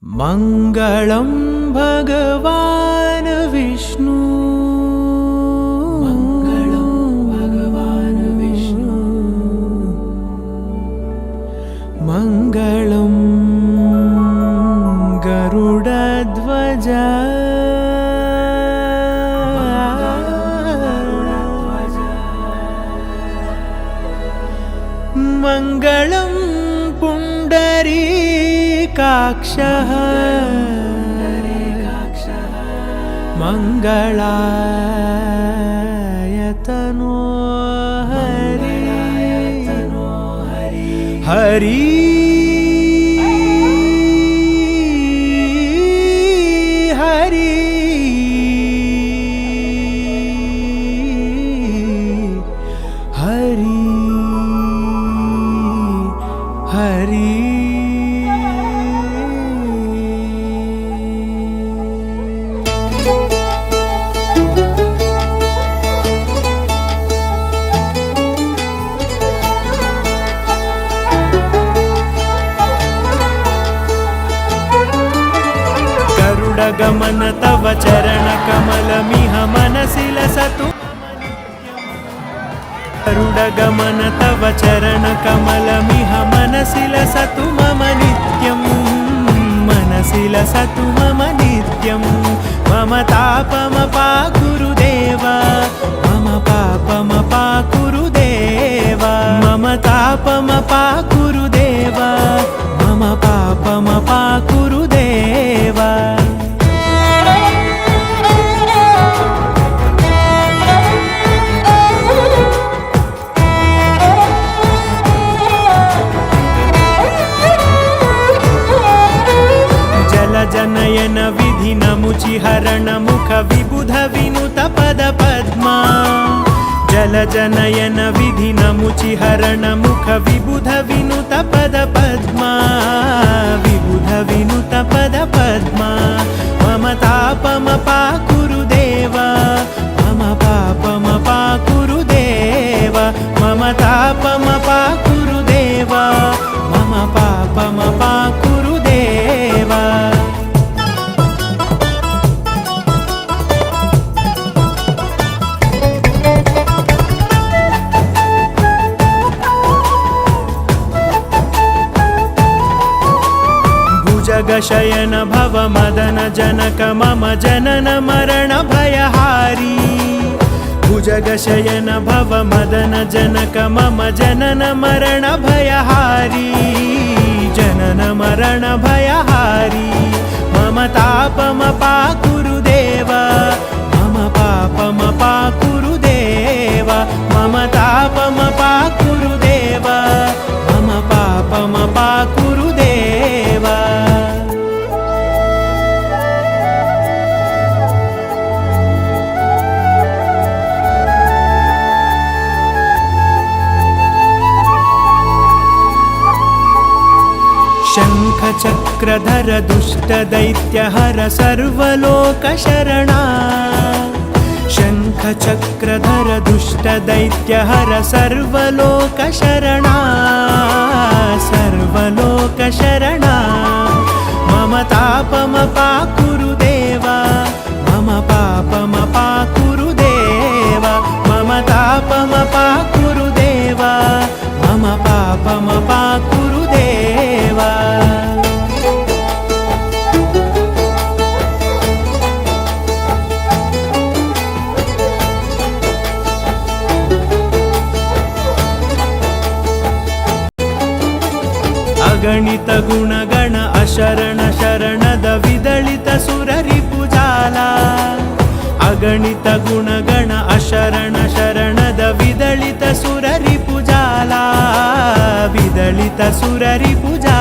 मङ्गलं भगवान् विष्णु, मङ्गलं भगवान् विष्णु, मङ्गलं गरुडध्वज, मङ्गलं पुण्डरीकाक्षः, मङ्गलायतनो हरि हरि हरि हरि हरि। गरुडगमन तव चरण कमलमिह मनसि लसतु, गरुडगमन तव चरण कमलमिह मनसि लसतु मम नित्यं, मनसि लसतु मम नित्यं। मम तापमपाकुरुदेव, मम पापमपाकुरुदेव, मम तापमपाकुरुदेव, मम पापमपाकुरुदेव। जनयन विधि नमुचिहरण मुख विबुध विनुत पद पद्मा, जल जनयन विधि नमुचिहरण मुख विबुध विनुत पद पद्मा, विबुध विनुत पद पद्मा। मम तापमपाकुरुदेव, मम पापमपाकुरुदेव, मम तापमपाकुरुदेव, मम पापमपाकुरुदेव। जगशयन भव मदन जनक मम जनन मरण भयहारी, भुजगशयन भव मदन जनक मम जनन मरण भयहारी, जनन मरण भयहारी। मम तापमपाकुरुदेव, मम पापमपाकुरुदेव, मम तापमपाकुरुदेव, मम पापमपाकुरुदेव। शङ्खचक्रधर दुष्टदैत्यहर सर्वलोकशरणा, शङ्खचक्रधर दुष्टदैत्यहर सर्वलोकशरणा, सर्वलोकशरणा। मम तापमपाकुरुदेव, मम पापमपाकुरुदेव, मम तापमपाकुरुदेव, मम पापमपाकुरुदेव। अगणित गुणगण अशरण शरणद विदलित सुररिपुजाला, अगणित गुणगण अशरण शरणद विदलित सुररिपुजाला, विदलित सुररिपुजाला।